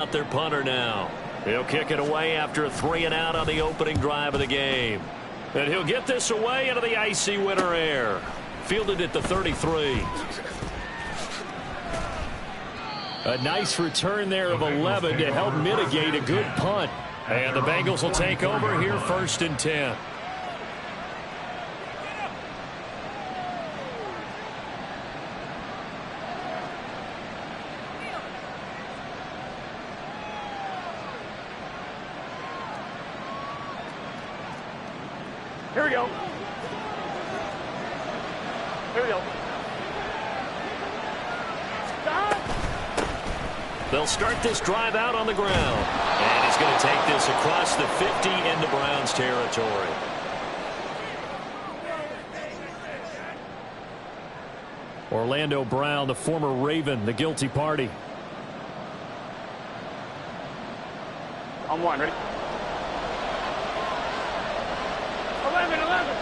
Out their punter now. He'll kick it away after a 3-and-out on the opening drive of the game. And he'll get this away into the icy winter air. Fielded at the 33. A nice return there of 11 to help mitigate a good punt. And the Bengals will take over here 1st and 10. Here we go. Here we go. They'll start this drive out on the ground. And he's going to take this across the 50 into Browns territory. Orlando Brown, the former Raven, the guilty party. On one, ready? 11.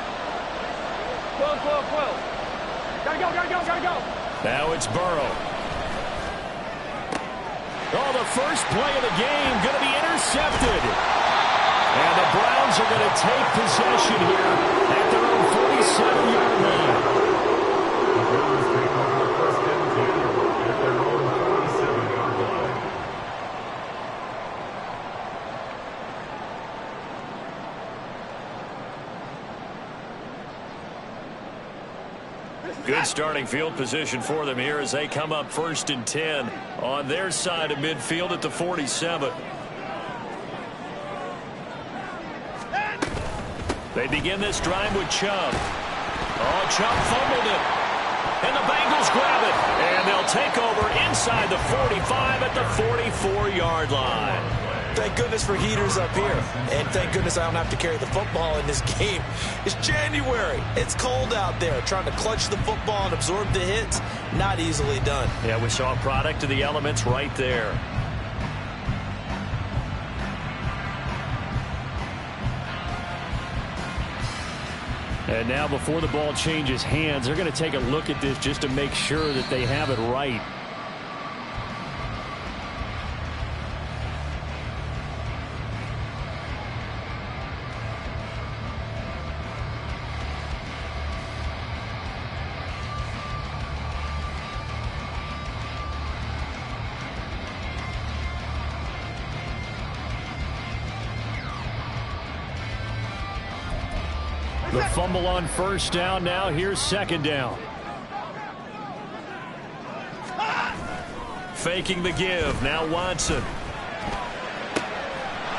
12. Gotta go. Now it's Burrow. Oh, the first play of the game going to be intercepted. And the Browns are going to take possession here at their own 47-yard line. The Browns take over 1st and 10 at their own 47-yard line. Good starting field position for them here as they come up 1st and 10 on their side of midfield at the 47. They begin this drive with Chubb. Oh, Chubb fumbled it. And the Bengals grab it. And they'll take over inside the 45 at the 44-yard line. Thank goodness for heaters up here. And thank goodness I don't have to carry the football in this game. It's January. It's cold out there. Trying to clutch the football and absorb the hits, not easily done. Yeah, we saw a product of the elements right there. And now before the ball changes hands, they're going to take a look at this just to make sure that they have it right. The fumble on 1st down. Now here's 2nd down. Faking the give. Now Watson.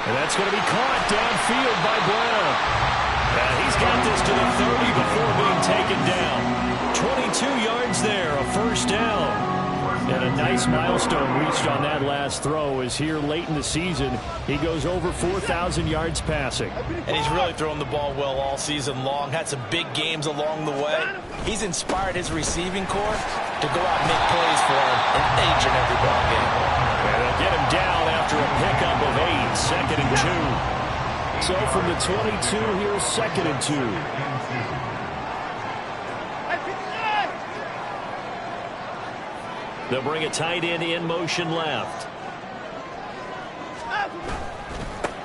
And that's going to be caught downfield by Brown. He's got this to the 30 before being taken down. 22 yards there, a 1st down. And a nice milestone reached on that last throw as here late in the season he goes over 4,000 yards passing. And he's really thrown the ball well all season long. Had some big games along the way. He's inspired his receiving corps to go out and make plays for him in each and every ball game. And they'll get him down after a pickup of 8, 2nd and 2. So from the 22, here's 2nd and 2. They'll bring a tight end in motion left.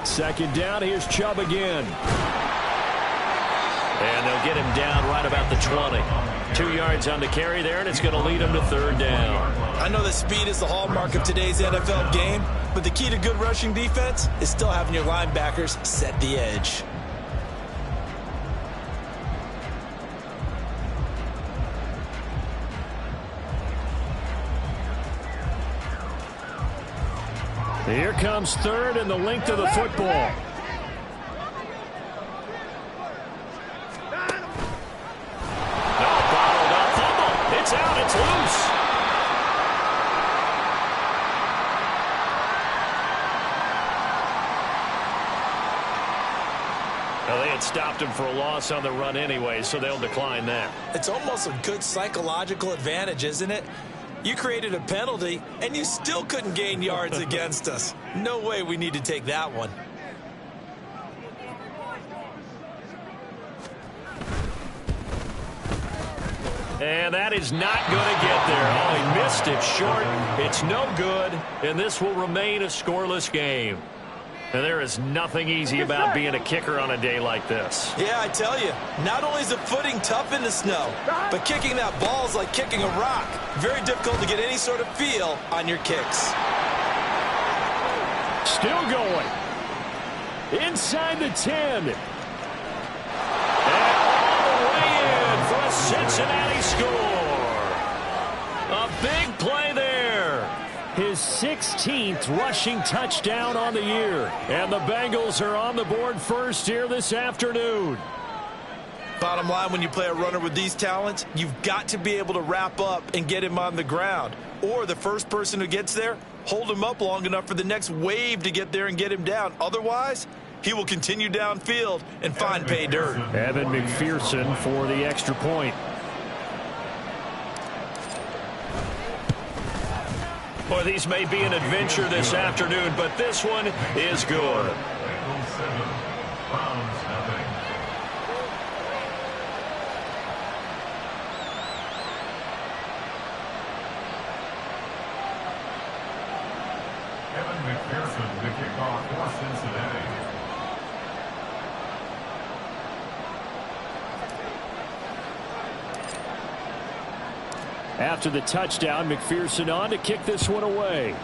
2nd down. Here's Chubb again. And they'll get him down right about the 20. 2 yards on the carry there, and it's going to lead him to 3rd down. I know that speed is the hallmark of today's NFL game, but the key to good rushing defense is still having your linebackers set the edge. Here comes 3rd and the length of the football. No, bottled up fumble. It's out. It's loose. Well, they had stopped him for a loss on the run anyway, so they'll decline that. It's almost a good psychological advantage, isn't it? You created a penalty, and you still couldn't gain yards against us. No way we need to take that one. And that is not going to get there. Oh, he missed it short. It's no good, and this will remain a scoreless game. And there is nothing easy about being a kicker on a day like this. Yeah, I tell you, not only is the footing tough in the snow, but kicking that ball is like kicking a rock. Very difficult to get any sort of feel on your kicks. Still going. Inside the 10. And all the way in for a Cincinnati score. A big play there. His 16th rushing touchdown on the year. And the Bengals are on the board first here this afternoon. Bottom line, when you play a runner with these talents, you've got to be able to wrap up and get him on the ground. Or the first person who gets there, hold him up long enough for the next wave to get there and get him down. Otherwise, he will continue downfield and find pay dirt. Evan McPherson for the extra point. Boy, these may be an adventure this afternoon, but this one is good. Bengals 7, Browns nothing. Evan McPherson to kick off for Cincinnati. After the touchdown, McPherson on to kick this one away.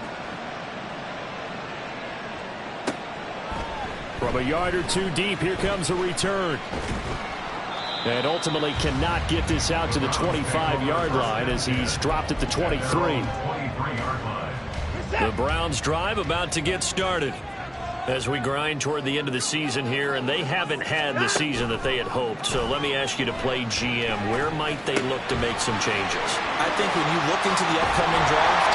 From a yard or two deep, here comes a return. And ultimately cannot get this out to the 25-yard line as he's dropped at the 23. 23-yard line. The Browns drive about to get started as we grind toward the end of the season here, and they haven't had the season that they had hoped. So let me ask you to play GM. Where might they look to make some changes? I think when you look into the upcoming draft,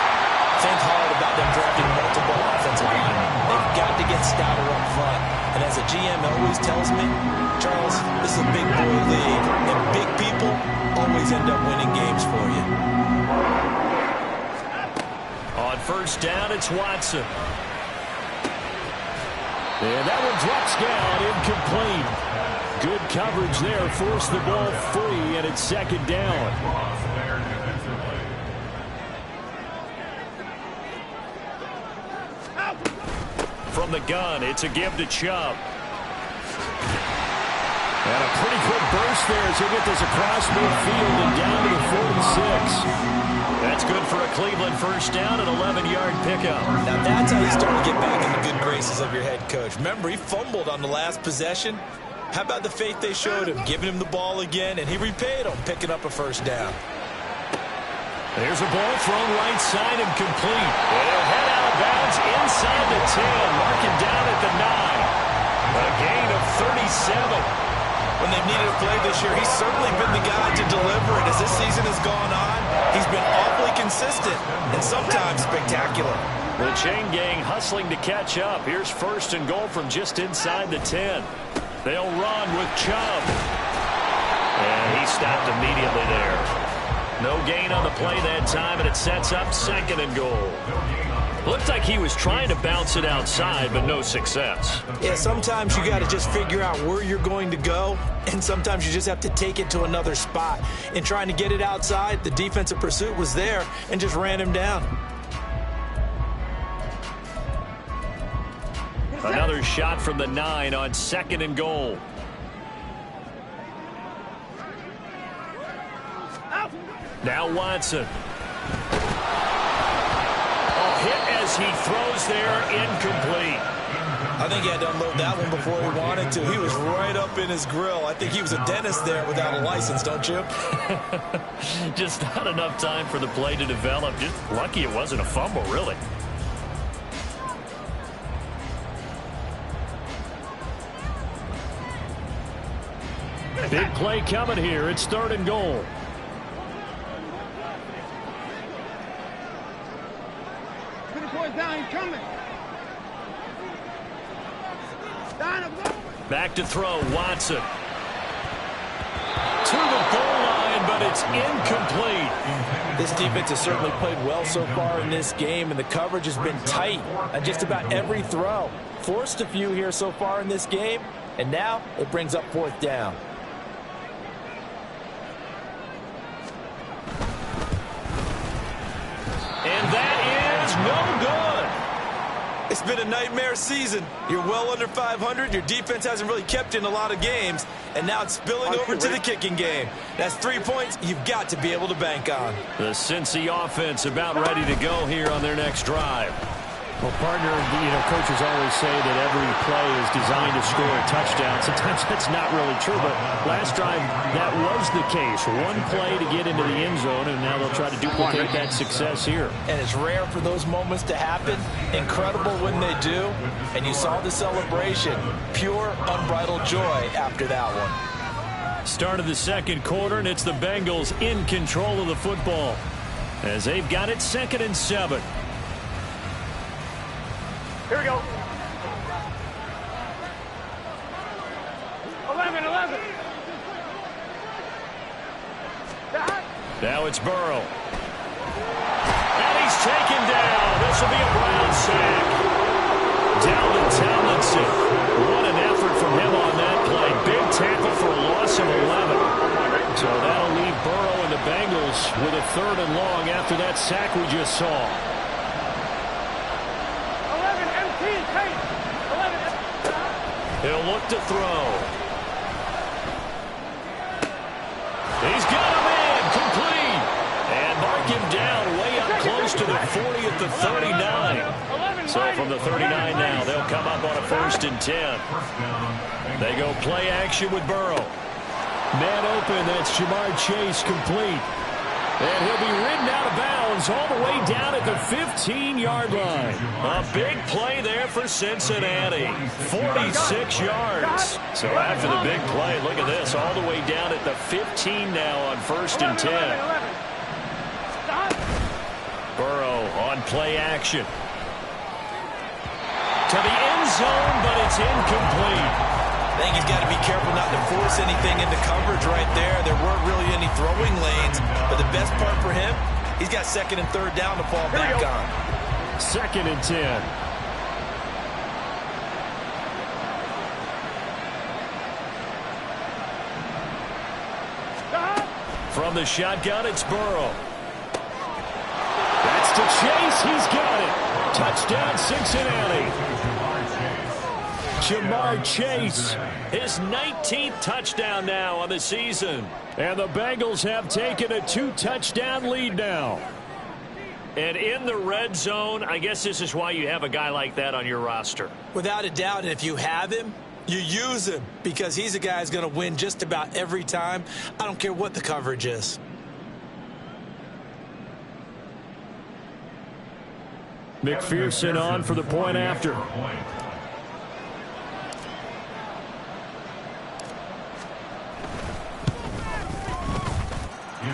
think hard about them drafting multiple offensive linemen. They've got to get stouter up front. And as a GM always tells me, Charles, this is a big boy league, and big people always end up winning games for you. On first down, it's Watson. And that one drops down, incomplete. Good coverage there, forced the ball free, and it's second down. Loss there defensively. From the gun, it's a give to Chubb. And a pretty quick burst there as he gets this across midfield and down to the 46. That's good for a Cleveland first down, an 11-yard pickup. Now that's how you start to get back in the good graces of your head coach. Remember, he fumbled on the last possession. How about the faith they showed him, giving him the ball again, and he repaid him, picking up a first down. There's a ball thrown right side and complete. And he'll head out of bounds inside the 10, marking down at the 9. A gain of 37. When they've needed a play this year, he's certainly been the guy to deliver it. As this season has gone on, he's been awfully consistent and sometimes spectacular. The chain gang hustling to catch up. Here's first and goal from just inside the 10. They'll run with Chubb. And he stopped immediately there. No gain on the play that time, and it sets up second and goal. Looked like he was trying to bounce it outside, but no success. Yeah, sometimes you got to just figure out where you're going to go, and sometimes you just have to take it to another spot. In trying to get it outside, the defensive pursuit was there and just ran him down. Another shot from the 9 on second and goal. Now Watson. Hit as he throws there, incomplete. I think he had to unload that one before he wanted to. He was right up in his grill. I think he was a dentist there without a license, don't you? Just not enough time for the play to develop. Just lucky it wasn't a fumble, really. Big play coming here. It's third and goal. Down, he's coming. Back to throw, Watson. To the goal line, but it's incomplete. This defense has certainly played well so far in this game, and the coverage has been tight on just about every throw. Forced a few here so far in this game, and now it brings up fourth down. It's been a nightmare season. You're well under 500. Your defense hasn't really kept you in a lot of games. And now it's spilling over to the kicking game. That's 3 points you've got to be able to bank on. The Cincy offense about ready to go here on their next drive. Well, partner, coaches always say that every play is designed to score a touchdown. Sometimes that's not really true, but last drive that was the case. One play to get into the end zone, and now they'll try to duplicate that success here. And it's rare for those moments to happen. Incredible when they do. And you saw the celebration. Pure, unbridled joy after that one. Start of the second quarter, and it's the Bengals in control of the football as they've got it 2nd and 7. Here we go. 11. Now it's Burrow. And he's taken down. This will be a Brown sack. Dalvin Tomlinson. What an effort from him on that play. Big tackle for a loss of 11. So that'll leave Burrow and the Bengals with a 3rd and long after that sack we just saw. He'll look to throw. He's got him in. Complete. And mark him down way up close to the 40 at the 39. So from the 39 now, they'll come up on a 1st and 10. They go play action with Burrow. Man open. That's Jamar Chase complete. And he'll be ridden out of bounds all the way down at the 15-yard line. A big play there for Cincinnati. 46 yards. So after the big play, look at this. All the way down at the 15 now on 1st and 10. Burrow on play action. To the end zone, but it's incomplete. I think he's got to be careful not to force anything into coverage right there. There weren't really any throwing lanes, but the best part for him, he's got 2nd and 3rd down to fall back on. 2nd and 10. From the shotgun, it's Burrow. That's to Chase. He's got it. Touchdown, Cincinnati. Jamar Chase, his 19th touchdown now on the season. And the Bengals have taken a 2-touchdown lead now. And in the red zone, I guess this is why you have a guy like that on your roster. Without a doubt, and if you have him, you use him because he's a guy who's going to win just about every time. I don't care what the coverage is. McPherson on for the point after.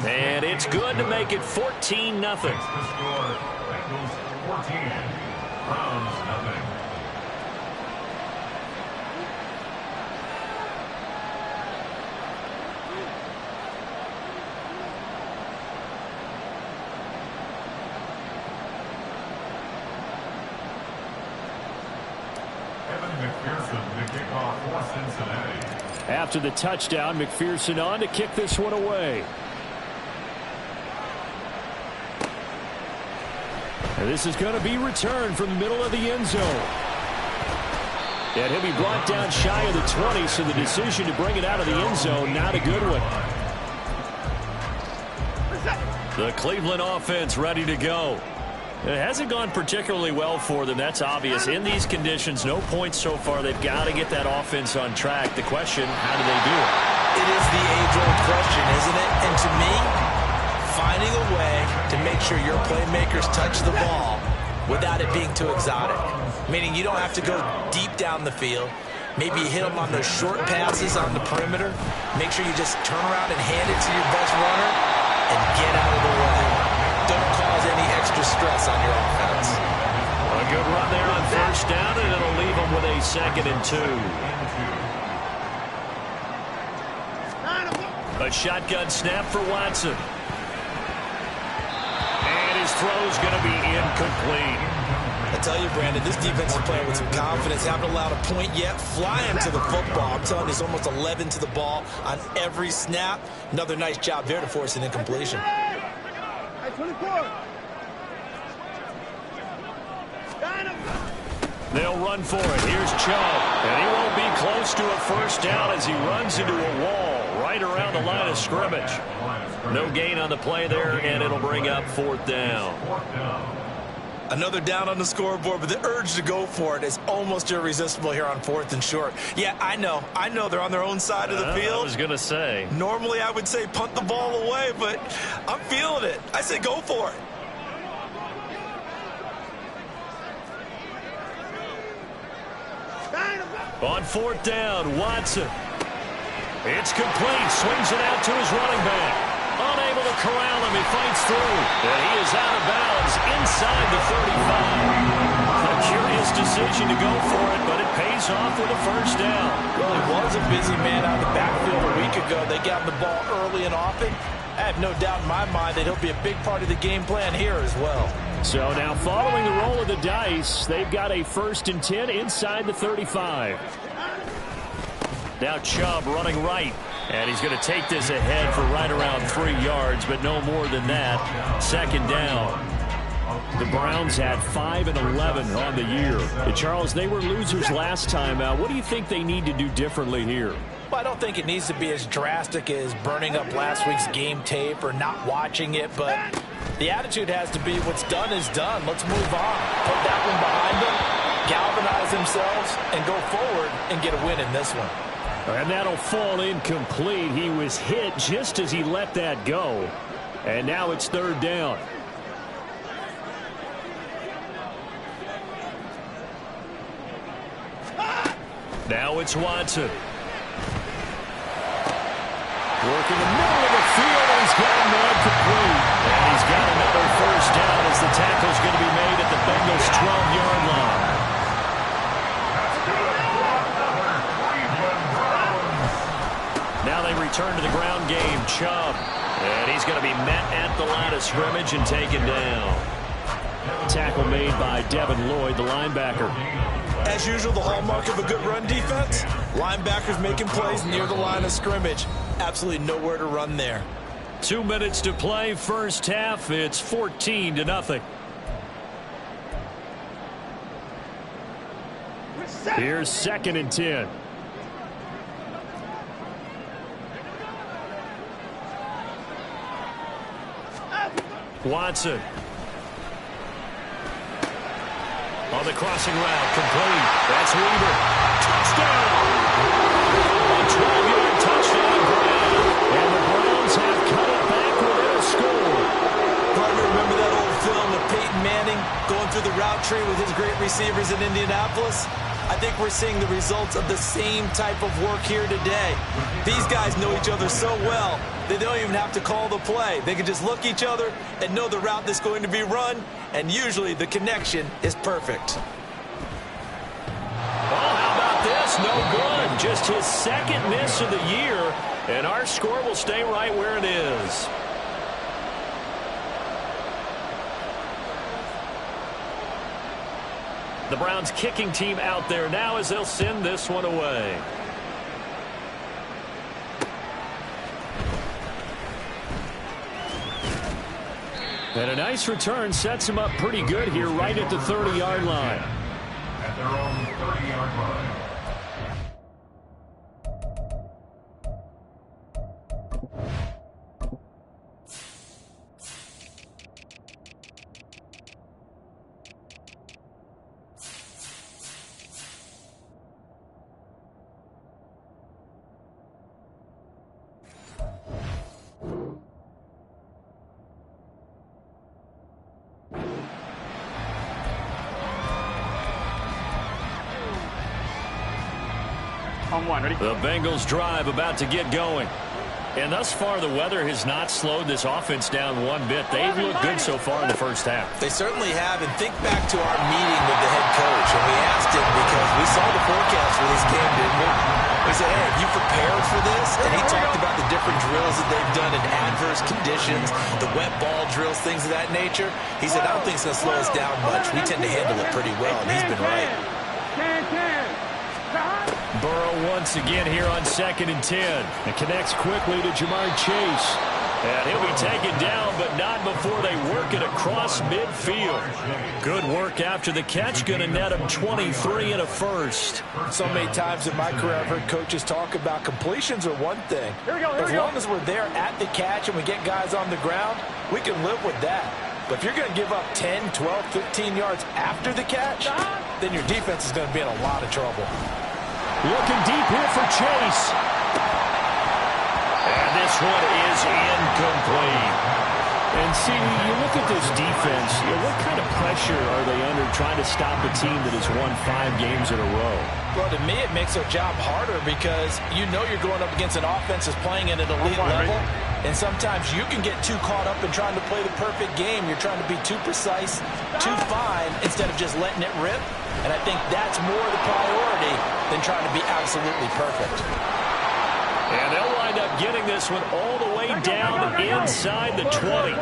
And it's good to make it 14-0. After the touchdown, McPherson on to kick this one away. And this is going to be returned from the middle of the end zone. And he'll be brought down shy of the 20, so the decision to bring it out of the end zone, not a good one. The Cleveland offense ready to go. It hasn't gone particularly well for them. That's obvious. In these conditions, no points so far. They've got to get that offense on track. The question, how do they do it? It is the age-old question, isn't it? And to me, finding a way to make sure your playmakers touch the ball without it being too exotic. Meaning you don't have to go deep down the field. Maybe you hit them on those short passes on the perimeter. Make sure you just turn around and hand it to your best runner and get out of the way. Don't cause any extra stress on your offense. A good run there on 1st down, and it'll leave them with a 2nd and 2. A shotgun snap for Watson. And his throw's going to be incomplete. I tell you, Brandon, this defense is playing with some confidence. Haven't allowed a point yet. Flying to the football. I'm telling you, it's almost 11 to the ball on every snap. Another nice job there to force an incompletion. 24. They'll run for it. Here's Chubb. And he won't be close to a first down as he runs into a wall right around the line of scrimmage. No gain on the play there, and it'll bring up 4th down. Another down on the scoreboard, but the urge to go for it is almost irresistible here on 4th and short. Yeah, I know they're on their own side of the field. I was going to say. Normally I would say punt the ball away, but I'm feeling it. I say go for it. On 4th down, Watson. It's complete. Swings it out to his running back. Unable to corral him. He fights through. And he is out of bounds inside the 35. A curious decision to go for it, but it pays off with a first down. Well, he was a busy man out of the backfield a week ago. They got him the ball early and often. I have no doubt in my mind that he'll be a big part of the game plan here as well. So now following the roll of the dice, they've got a 1st and 10 inside the 35. Now Chubb running right. And he's going to take this ahead for right around 3 yards, but no more than that. 2nd down. The Browns had 5 and 11 on the year. And Charles, they were losers last time out. What do you think they need to do differently here? Well, I don't think it needs to be as drastic as burning up last week's game tape or not watching it, but the attitude has to be what's done is done. Let's move on. Put that one behind them, galvanize themselves, and go forward and get a win in this one. And that'll fall incomplete. He was hit just as he let that go. And now it's 3rd down. Now it's Watson. Working the middle of the field, and he's got him there complete. And he's got another first down as the tackle's going to be made at the Bengals' 12-yard line. Now they return to the ground game. Chubb. And he's going to be met at the line of scrimmage and taken down. Tackle made by Devin Lloyd, the linebacker. As usual, the hallmark of a good run defense, linebackers making plays near the line of scrimmage. Absolutely nowhere to run there. 2 minutes to play, first half. It's 14-0. Here's 2nd and 10. Watson. On the crossing route, complete. That's Weaver. Touchdown! A 12-yard touchdown grab. And the Browns have cut it back within a score. Partner, remember that old film of Peyton Manning going through the route tree with his great receivers in Indianapolis? I think we're seeing the results of the same type of work here today. These guys know each other so well, they don't even have to call the play. They can just look each other and know the route that's going to be run, and usually the connection is perfect. Oh, how about this? No good. Just his 2nd miss of the year, and our score will stay right where it is. The Browns kicking team out there now as they'll send this one away. And a nice return sets him up pretty good here right at the 30-yard line. At their own 30-yard line. The Bengals drive about to get going. And thus far, the weather has not slowed this offense down one bit. They've looked good so far in the first half. They certainly have, and think back to our meeting with the head coach, and we asked him because we saw the forecast for this game, didn't we? We said, hey, have you prepared for this? And he talked about the different drills that they've done in adverse conditions, the wet ball drills, things of that nature. He said, I don't think it's going to slow us down much. We tend to handle it pretty well, and he's been right. Burrow once again here on 2nd and 10. And connects quickly to Jamar Chase. And he'll be taken down, but not before they work it across midfield. Good work after the catch. Going to net him 23 and a first. So many times in my career, I've heard coaches talk about completions are one thing. As long as we're there at the catch and we get guys on the ground, we can live with that. But if you're going to give up 10, 12, 15 yards after the catch, then your defense is going to be in a lot of trouble. Looking deep here for Chase. And this one is incomplete. And see, you look at this defense, what kind of pressure are they under trying to stop a team that has won 5 games in a row? Well, to me, it makes their job harder because you know you're going up against an offense that's playing at an elite level. And sometimes you can get too caught up in trying to play the perfect game. You're trying to be too precise, too fine, instead of just letting it rip. And I think that's more the priority than trying to be absolutely perfect. And they'll wind up getting this one all the way down inside the 20.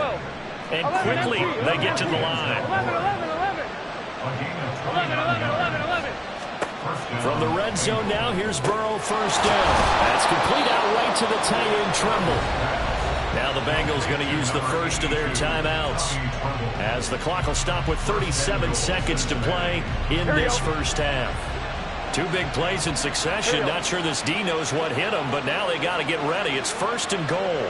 And quickly they get to the line. From the red zone now, here's Burrow, first down. That's complete out right to the tight end, Tremble. Now the Bengals going to use the first of their timeouts, as the clock will stop with 37 seconds to play in this first half. 2 big plays in succession. Not sure this D knows what hit him, but now they got to get ready. It's first and goal.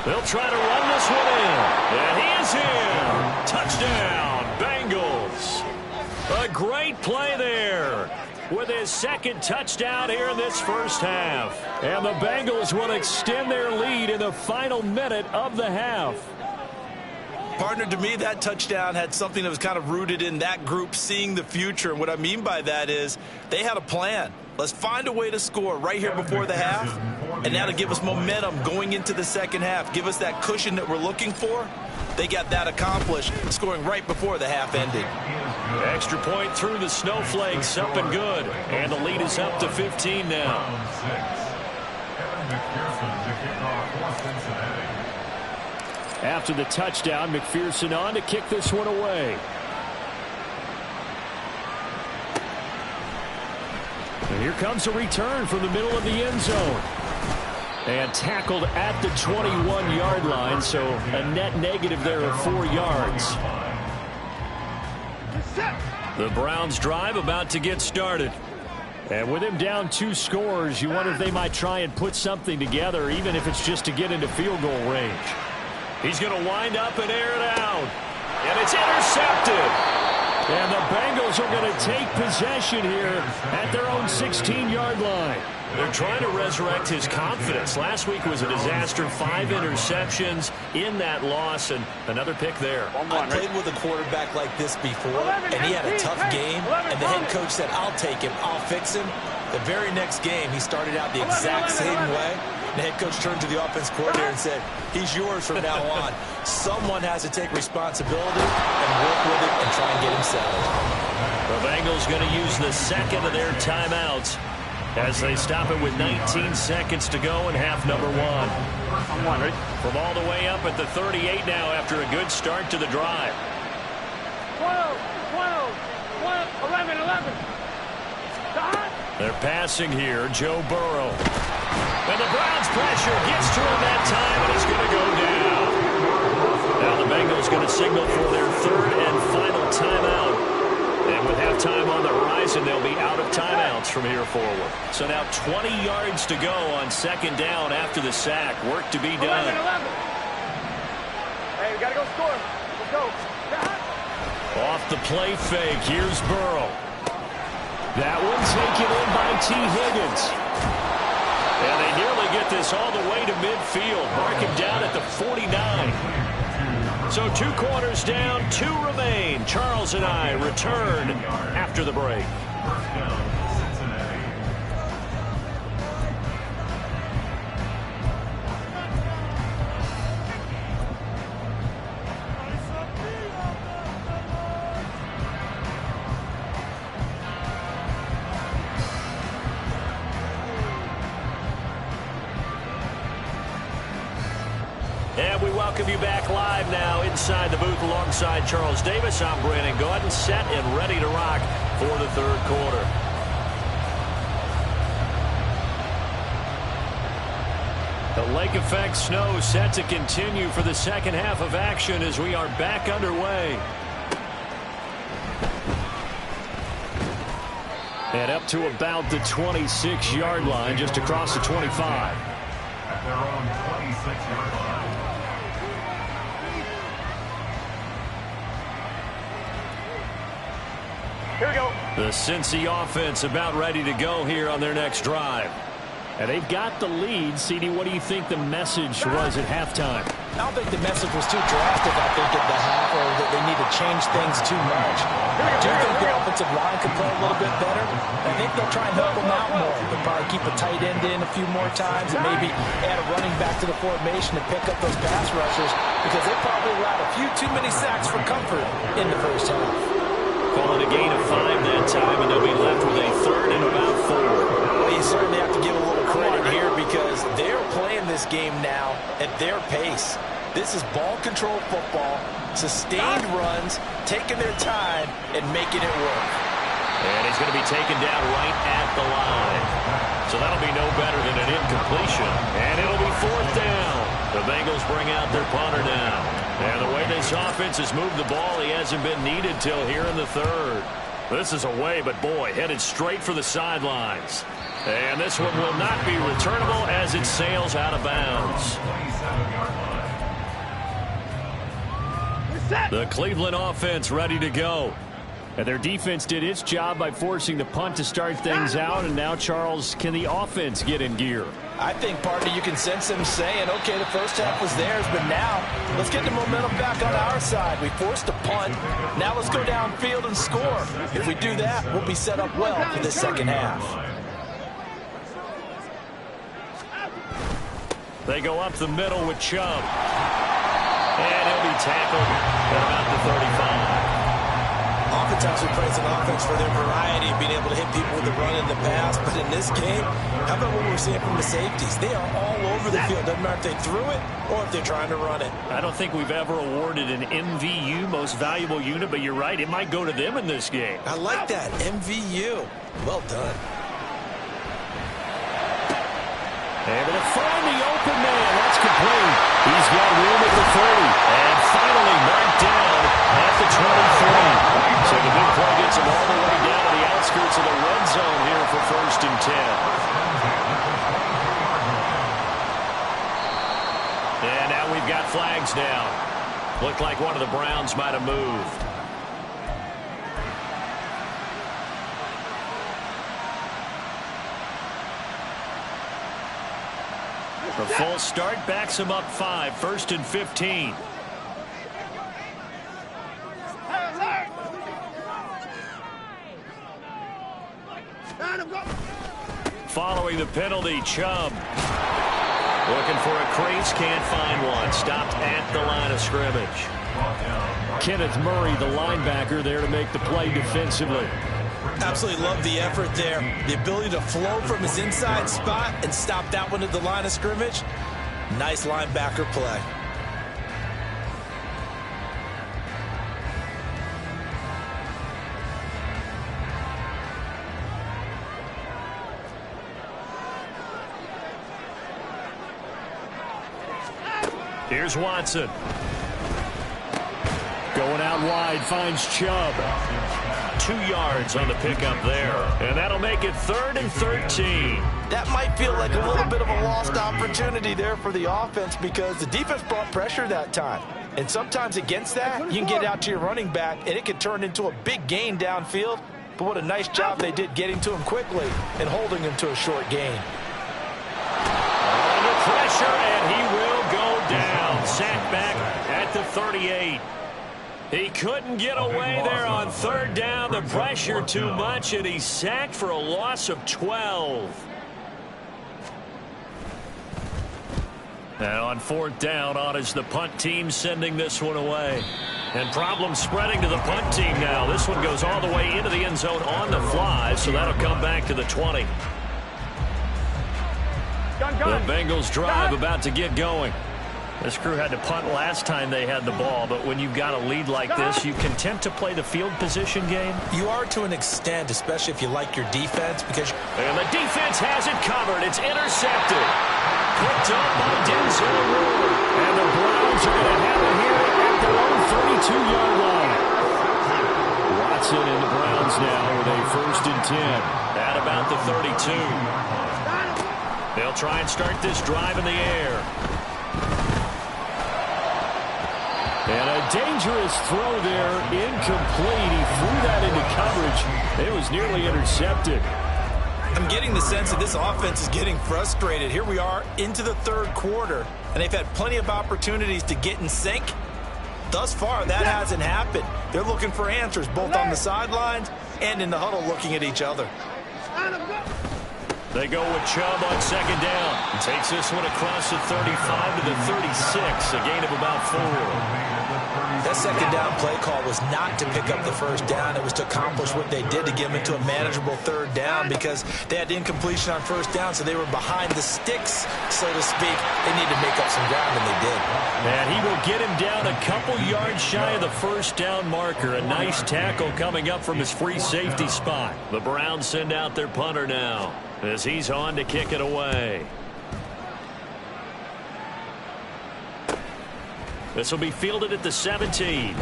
They'll try to run this one in. And he is in. Touchdown, Bengals. A great play there with his second touchdown here in this first half. And the Bengals will extend their lead in the final minute of the half. Partner, to me, that touchdown had something that was kind of rooted in that group seeing the future. And what I mean by that is they had a plan. Let's find a way to score right here before the half. And now to give us momentum going into the second half, give us that cushion that we're looking for. They got that accomplished, scoring right before the half ended. Extra point through the snowflakes, up and good. And the lead is up to 15 now. After the touchdown, McPherson on to kick this one away. And here comes a return from the middle of the end zone. And tackled at the 21-yard line, so a net negative there of 4 yards. The Browns drive about to get started. And with him down 2 scores, you wonder if they might try and put something together, even if it's just to get into field goal range. He's going to wind up and air it out. And it's intercepted. And the Bengals are going to take possession here at their own 16-yard line. They're trying to resurrect his confidence. Last week was a disaster. 5 interceptions in that loss, and another pick there. I played with a quarterback like this before, and he had a tough game, and the head coach said, I'll take him, I'll fix him. The very next game, he started out the exact same way. The head coach turned to the offense coordinator and said, he's yours from now on. Someone has to take responsibility and work with him and try and get him settled. The Bengals going to use the second of their timeouts as they stop it with 19 seconds to go in half number 1. From all the way up at the 38 now after a good start to the drive. 12, 11, 11. They're passing here, Joe Burrow. And the Browns pressure gets to him that time, and he's going to go down. Now the Bengals going to signal for their 3rd and final timeout. And with halftime on the horizon, they'll be out of timeouts from here forward. So now 20 yards to go on 2nd down after the sack. Work to be done. 11. Hey, we got to go score. Let's go. Off the play fake, here's Burrow. That one taken in by T. Higgins. And they nearly get this all the way to midfield. Mark him down at the 49. So 2 quarters down, 2 remain. Charles and I return after the break. And we welcome you back live now inside the booth alongside Charles Davis. I'm Brandon Gaudin, set and ready to rock for the third quarter. The lake effect snow set to continue for the second half of action as we are back underway. And up to about the 26-yard line, just across the 25. At their own 26-yard line. Here we go. The Cincy offense about ready to go here on their next drive. And they've got the lead. CD, what do you think the message was at halftime? I don't think the message was too drastic, I think, at the half, or that they need to change things too much. I do think the offensive line could play a little bit better. I think they'll try and help them out more. They'll probably keep a tight end in a few more times and maybe add a running back to the formation to pick up those pass rushers, because they probably allowed a few too many sacks for comfort in the first half. Calling a gain of 5 that time, and they'll be left with a third and about 4. Well, you certainly have to give a little credit here because they're playing this game now at their pace. This is ball control football, sustained runs, taking their time, and making it work. And he's going to be taken down right at the line. So that'll be no better than an incompletion. And it'll be fourth down. The Bengals bring out their punter now. And the way this offense has moved the ball, he hasn't been needed till here in the third. This is away, but boy, headed straight for the sidelines. And this one will not be returnable as it sails out of bounds. The Cleveland offense ready to go. And their defense did its job by forcing the punt to start things out. And now, Charles, can the offense get in gear? I think, partner, you can sense them saying, okay, the first half was theirs, but now let's get the momentum back on our side. We forced a punt. Now let's go downfield and score. If we do that, we'll be set up well for the second half. They go up the middle with Chubb. And he'll be tackled at about the 35. Oftentimes we praise an offense for their variety of being able to hit people with the run and the pass, but in this game, how about what we're seeing from the safeties? They are all over the field. Doesn't matter if they threw it or if they're trying to run it. I don't think we've ever awarded an MVU, most valuable unit, but you're right, it might go to them in this game. I like that, MVU. Well done. Able to find the open man. That's complete. He's got room at the 30. And finally marked down at the 23. So the big play gets him all the way down to the outskirts of the red zone here for 1st and 10. And now we've got flags down. Looked like one of the Browns might have moved. The full start backs him up 5, 1st and 15. Following the penalty, Chubb looking for a crease, can't find one. Stopped at the line of scrimmage. Kenneth Murray, the linebacker, there to make the play defensively. Absolutely love the effort there. The ability to flow from his inside spot and stop that one at the line of scrimmage. Nice linebacker play. Here's Watson. Going out wide, finds Chubb. 2 yards on the pickup there. And that'll make it 3rd and 13. That might feel like a little bit of a lost opportunity there for the offense because the defense brought pressure that time. And sometimes against that, you can get out to your running back, and it can turn into a big gain downfield. But what a nice job they did getting to him quickly and holding him to a short gain. Under pressure, and he will go down. Sacked back at the 38. He couldn't get away there on 3rd down. The pressure too much, and he's sacked for a loss of 12. And on 4th down, on is the punt team sending this one away. And problems spreading to the punt team now. This one goes all the way into the end zone on the fly, so that'll come back to the 20. The Bengals drive about to get going. This crew had to punt last time they had the ball, but when you've got a lead like this, you content to play the field position game? You are to an extent, especially if you like your defense. And the defense has it covered. It's intercepted. Picked up by Denzel Ward. And the Browns are going to have it here at their own 32-yard line. Watson and the Browns now with a 1st and 10. At about the 32. They'll try and start this drive in the air. And a dangerous throw there, incomplete. He threw that into coverage. It was nearly intercepted. I'm getting the sense that this offense is getting frustrated. Here we are into the 3rd quarter, and they've had plenty of opportunities to get in sync. Thus far, that hasn't happened. They're looking for answers both on the sidelines and in the huddle looking at each other. They go with Chubb on 2nd down. He takes this one across the 35 to the 36, a gain of about 4. That 2nd down play call was not to pick up the 1st down. It was to accomplish what they did to get them into a manageable 3rd down because they had incompletion on 1st down, so they were behind the sticks, so to speak. They needed to make up some ground, and they did. And he will get him down a couple yards shy of the 1st down marker. A nice tackle coming up from his free safety spot. The Browns send out their punter now as he's on to kick it away. This will be fielded at the 17.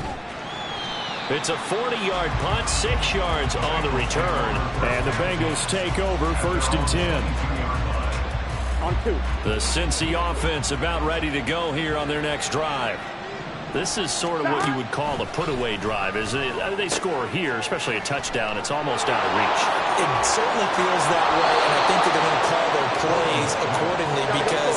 It's a 40-yard punt, 6 yards on the return. And the Bengals take over 1st and 10. On 2. The Cincy offense about ready to go here on their next drive. This is sort of what you would call a put-away drive. As they score here, especially a touchdown, it's almost out of reach. It certainly feels that way, and I think they're going to call their plays accordingly because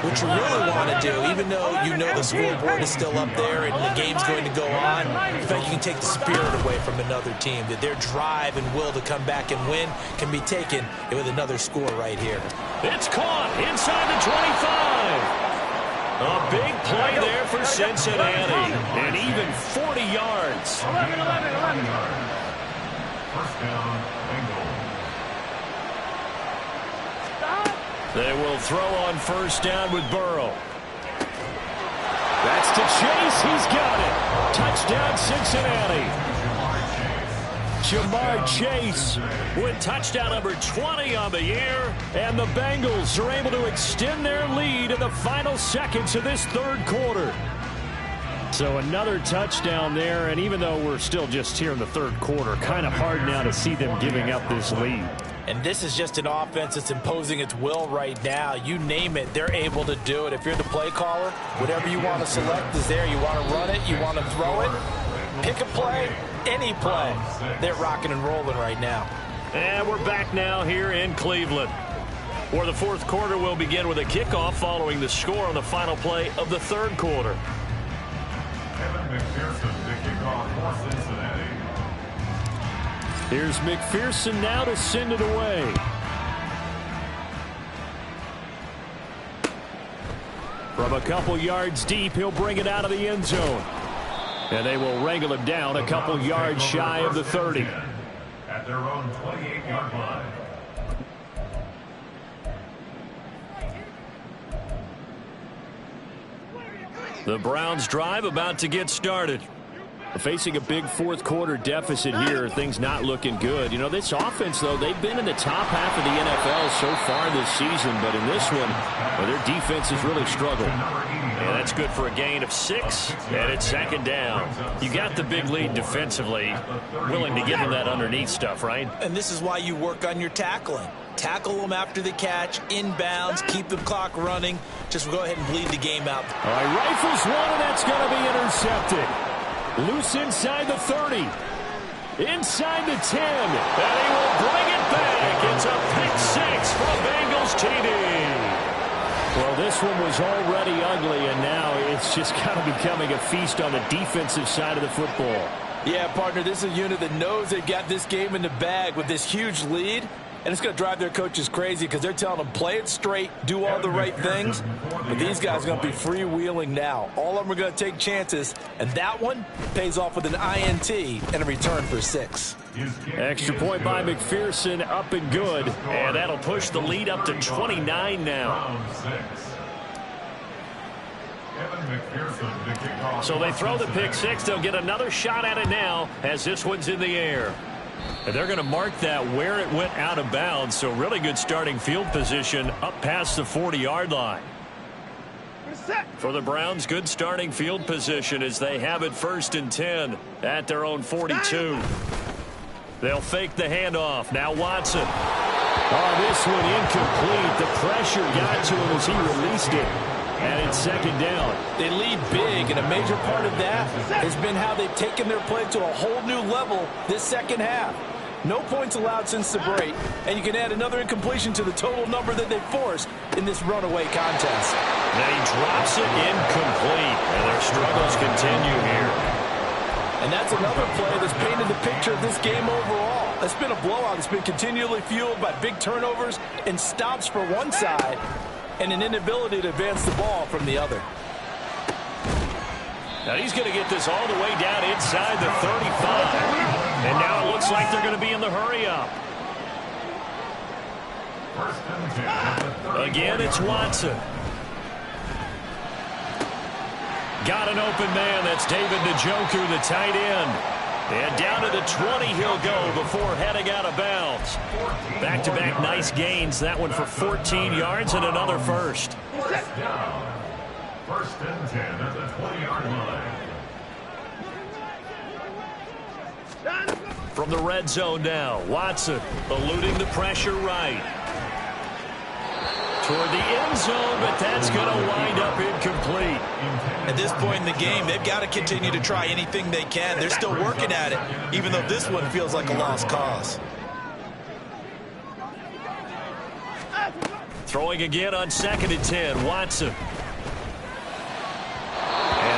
what you really want to do, even though you know the scoreboard is still up there and the game's going to go on, in fact, you can take the spirit away from another team, that their drive and will to come back and win can be taken with another score right here. It's caught inside the 25. A big play there for Cincinnati. And even 40 yards. 11. 1st down, Bengals. They will throw on 1st down with Burrow. That's to Chase. He's got it. Touchdown, Cincinnati. Jamar Chase with touchdown number 20 on the year. And the Bengals are able to extend their lead in the final seconds of this 3rd quarter. So another touchdown there, and even though we're still just here in the 3rd quarter, kind of hard now to see them giving up this lead. And this is just an offense that's imposing its will right now. You name it, they're able to do it. If you're the play caller, whatever you want to select is there. You want to run it, you want to throw it, pick a play, any play. They're rocking and rolling right now. And we're back now here in Cleveland, where the 4th quarter will begin with a kickoff following the score on the final play of the 3rd quarter. Evan McPherson to kick off for Cincinnati. Here's McPherson now to send it away. From a couple yards deep, he'll bring it out of the end zone. And they will wrangle him down a couple yards shy of the 30. At their own 28-yard line. The Browns drive about to get started. Facing a big 4th quarter deficit here, things not looking good. You know, this offense, though, they've been in the top half of the NFL so far this season, but in this one, well, their defense has really struggled. And that's good for a gain of 6, and it's 2nd down. You got the big lead defensively, willing to give them that underneath stuff, right? And this is why you work on your tackling. Tackle them after the catch, inbounds, keep the clock running. Just go ahead and bleed the game out. All right, rifles one, and that's going to be intercepted. Loose inside the 30. Inside the 10. And he will bring it back. It's a pick 6 for the Bengals TD. Well, this one was already ugly, and now it's just kind of becoming a feast on the defensive side of the football. Yeah, partner, this is a unit that knows they got this game in the bag with this huge lead. And it's going to drive their coaches crazy because they're telling them, play it straight, do all the right things. But these guys are going to be freewheeling now. All of them are going to take chances. And that one pays off with an INT and a return for 6. Extra point by McPherson, up and good. And that'll push the lead up to 29 now. So they throw the pick six. They'll get another shot at it now as this one's in the air. And they're going to mark that where it went out of bounds. So really good starting field position up past the 40-yard line. For the Browns, good starting field position as they have it 1st and 10 at their own 42. They'll fake the handoff. Now Watson. Oh, this one incomplete. The pressure got to him as he released it. And it's 2nd down. They lead big, and a major part of that has been how they've taken their play to a whole new level this 2nd half. No points allowed since the break, and you can add another incompletion to the total number that they forced in this runaway contest. Now he drops it incomplete, and their struggles continue here. And that's another play that's painted the picture of this game overall. It's been a blowout. It's been continually fueled by big turnovers and stops for one side and an inability to advance the ball from the other. Now he's going to get this all the way down inside the 35. And now it looks like they're going to be in the hurry-up. Again, it's Watson. Got an open man. That's David Njoku, the tight end. And down to the 20 he'll go before heading out of bounds. Back-to-back nice gains. That one for 14 yards and another first. First down. 1st and 10 at the 20-yard line. From the red zone now, Watson eluding the pressure right. Toward the end zone, but that's going to wind up incomplete. At this point in the game, they've got to continue to try anything they can. They're still working at it, even though this one feels like a lost cause. Throwing again on 2nd and 10, Watson. And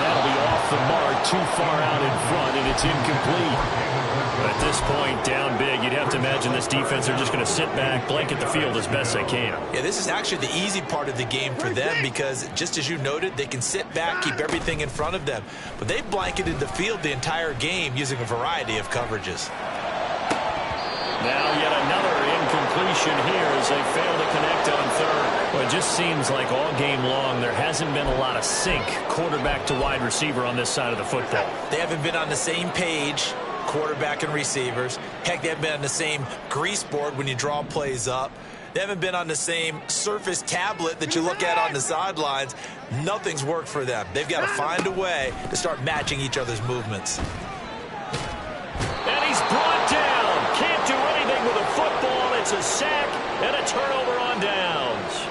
that'll be off the mark, too far out in front, and it's incomplete. At this point, down big, you'd have to imagine this defense are just going to sit back, blanket the field as best they can. Yeah, this is actually the easy part of the game for them because, just as you noted, they can sit back, keep everything in front of them. But they've blanketed the field the entire game using a variety of coverages. Now yet another incompletion here as they fail to connect on 3rd. Well, it just seems like all game long there hasn't been a lot of sync quarterback to wide receiver on this side of the football. They haven't been on the same page, quarterback and receivers. Heck, they haven't been on the same grease board when you draw plays up. They haven't been on the same Surface tablet that you look at on the sidelines. Nothing's worked for them. They've got to find a way to start matching each other's movements. And he's brought down. Can't do anything with a football. It's a sack and a turnover on downs.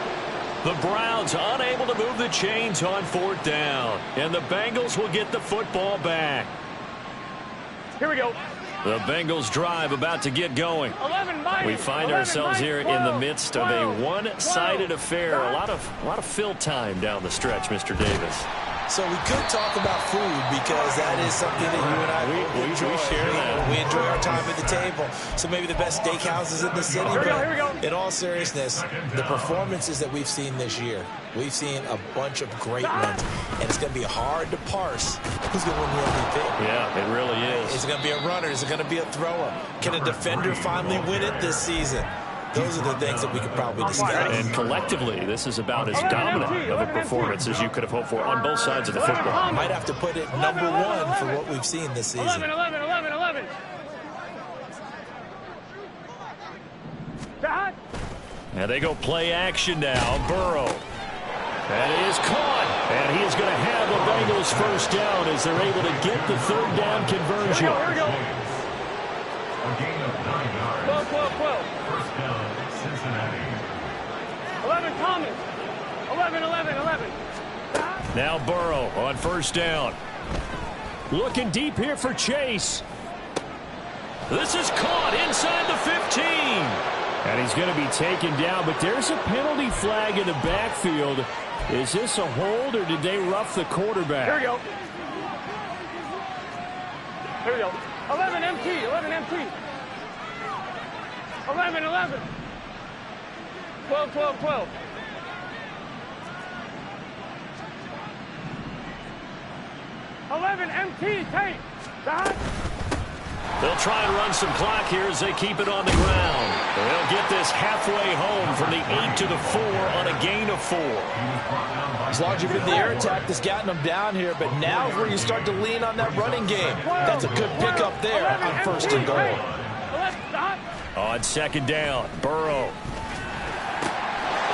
The Browns unable to move the chains on 4th down. And the Bengals will get the football back. Here we go. The Bengals drive about to get going. We find ourselves here in the midst of a one-sided affair. A lot of fill time down the stretch, Mr. Davis. So we could talk about food because that is something that you and I enjoy. We share that. We enjoy our time at the table. So maybe the best steakhouses in the city. Here we go. In all seriousness, the performances that we've seen this year, we've seen a bunch of great ones. And it's going to be hard to parse who's going to win the MVP. Yeah, it really is. Is it going to be a runner? Is it going to be a thrower? Can a defender finally win it this season? Those are the things that we could probably discuss. And collectively, this is about as dominant of a performance as you could have hoped for on both sides of the football. Might have to put it #1 for what we've seen this season. 11. And they go play action now. Burrow. And it is caught. And he is going to have the Bengals 1st down as they're able to get the 3rd down conversion. Here we go. A gain of 9 yards. 12. First down, Cincinnati. 11, Thomas. 11. Now Burrow on 1st down. Looking deep here for Chase. This is caught inside the 15. And he's going to be taken down, but there's a penalty flag in the backfield. Is this a hold, or did they rough the quarterback? Here we go. 11 MT. 11. 12. 11 MT, take. They'll try and run some clock here as they keep it on the ground. They'll get this halfway home from the 8 to the 4 on a gain of 4. As long as you've been the air attack that's gotten them down here, but now is where you start to lean on that running game. That's a good pickup there on 1st and goal. On 2nd down, Burrow.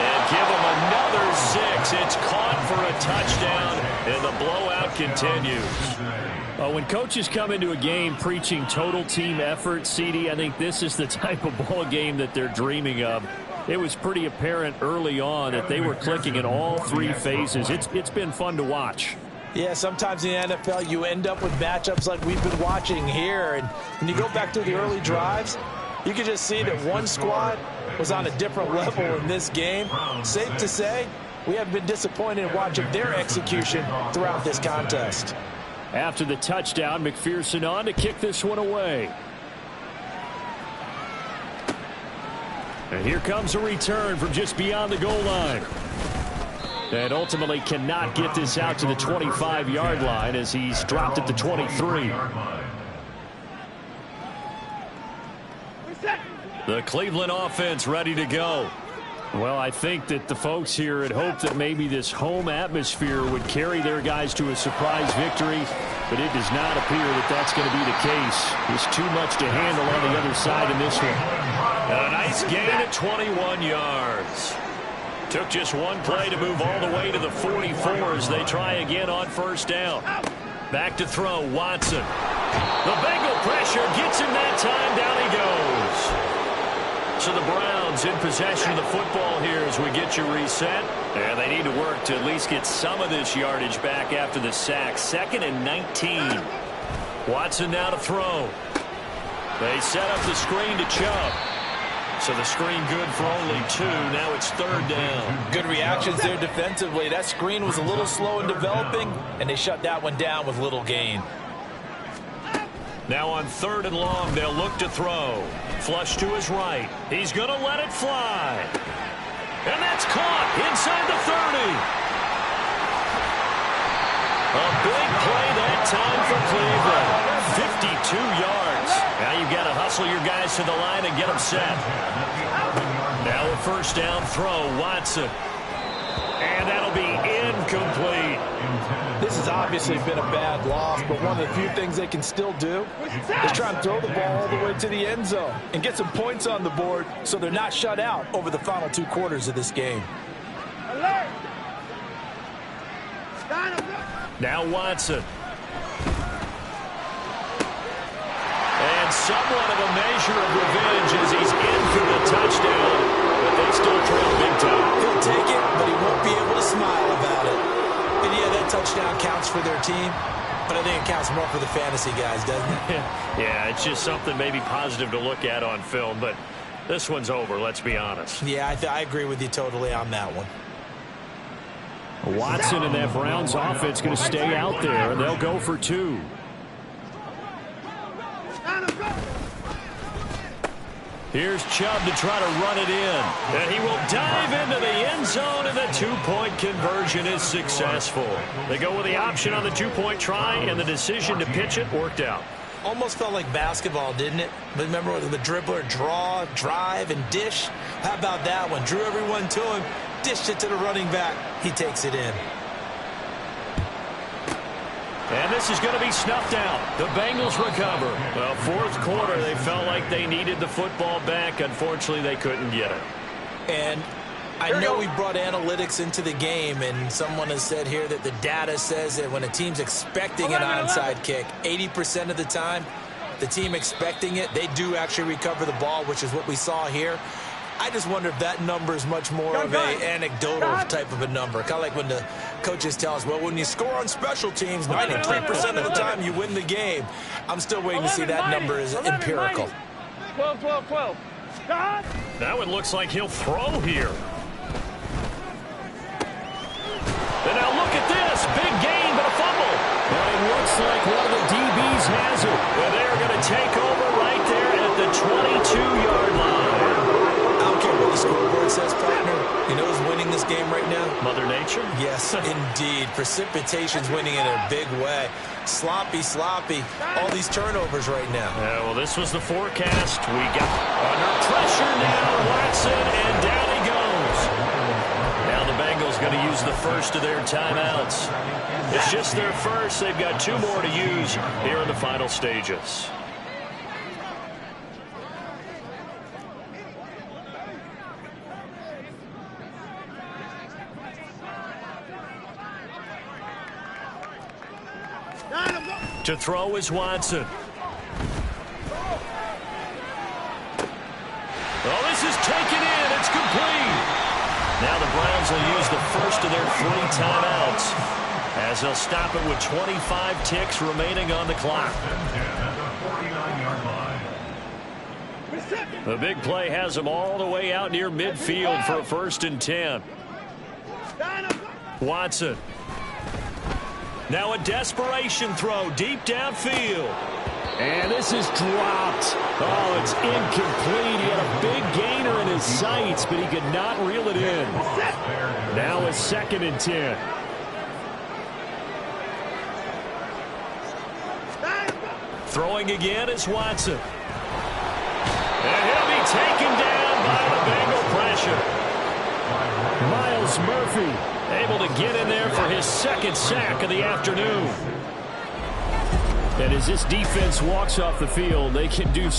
And give them another 6. It's caught for a touchdown, and the blowout continues. When coaches come into a game preaching total team effort, CD, I think this is the type of ball game that they're dreaming of. It was pretty apparent early on that they were clicking in all 3 phases. It's been fun to watch. Yeah, sometimes in the NFL you end up with matchups like we've been watching here. And when you go back to the early drives, you can just see that one squad was on a different level in this game. Safe to say, we haven't been disappointed in watching their execution throughout this contest. After the touchdown, McPherson on to kick this one away. And here comes a return from just beyond the goal line. And ultimately cannot get this out to the 25-yard line as he's dropped at the 23. The Cleveland offense ready to go. Well, I think that the folks here had hoped that maybe this home atmosphere would carry their guys to a surprise victory, but it does not appear that that's going to be the case. There's too much to handle on the other side in this one. A nice gain at 21 yards. Took just one play to move all the way to the 44 as they try again on 1st down. Back to throw, Watson. The Bengal pressure gets him that time. Down he goes. So the Browns in possession of the football here as we get you reset. And they need to work to at least get some of this yardage back after the sack. 2nd and 19. Watson now to throw. They set up the screen to Chubb. So the screen good for only 2. Now it's 3rd down. Good reactions there defensively. That screen was a little slow in developing, and they shut that one down with little gain. Now on 3rd and long, they'll look to throw. Flush to his right. He's going to let it fly. And that's caught inside the 30. A big play that time for Cleveland. 52 yards. Now you've got to hustle your guys to the line and get them set. Now a 1st down throw, Watson. And that'll be incomplete. This has obviously been a bad loss, but one of the few things they can still do is try and throw the ball all the way to the end zone and get some points on the board so they're not shut out over the final 2 quarters of this game. Now Watson. And somewhat of a measure of revenge as he's in for the touchdown, but they still trail big time. He'll take it, but he won't be able to smile about it. And yeah, that touchdown counts for their team, but I think it counts more for the fantasy guys, doesn't it? Yeah, it's just something maybe positive to look at on film, but this one's over, let's be honest. Yeah, I agree with you totally on that one. Watson and that Browns offense going to stay out there, and they'll go for 2. Here's Chubb to try to run it in. And he will dive into the end zone, and the 2-point conversion is successful. They go with the option on the 2-point try, and the decision to pitch it worked out. Almost felt like basketball, didn't it? But remember the dribbler, draw, drive, and dish? How about that one? Drew everyone to him, dished it to the running back. He takes it in. And this is going to be snuffed out. The Bengals recover. Well, 4th quarter, they felt like they needed the football back. Unfortunately, they couldn't get it. And I know we brought analytics into the game, and someone has said here that the data says that when a team's expecting an onside kick, 80% of the time, the team expecting it, they do actually recover the ball, which is what we saw here. I just wonder if that number is much more of an anecdotal type of a number. Kind of like when the coaches tell us, well, when you score on special teams, 93% of the time you win the game. I'm still waiting to see that number is empirical. 12, 12, 12. Now it looks like he'll throw here. And now look at this. Big gain, but a fumble. Well, it looks like one of the DBs has it. Well, they're going to take over right there at the 22-yard line. I don't care what the scoreboard says, partner, you know who's winning this game right now? Mother Nature? Yes, indeed. Precipitation's winning in a big way. Sloppy, all these turnovers right now. Yeah, well, this was the forecast. We got under pressure now. Watson, and down he goes. Now the Bengals going to use the first of their timeouts. It's just their first. They've got 2 more to use here in the final stages. To throw is Watson. Oh, this is taken in. It's complete. Now the Browns will use the first of their 3 timeouts as they'll stop it with 25 ticks remaining on the clock. The big play has them all the way out near midfield for a 1st and 10. Watson. Now a desperation throw deep downfield. And this is dropped. Oh, it's incomplete. He had a big gainer in his sights, but he could not reel it in. Now a 2nd and 10. Throwing again is Watson. And he'll be taken down by the Bengal pressure. Miles Murphy able to get in there for his 2nd sack of the afternoon. And as this defense walks off the field, they can do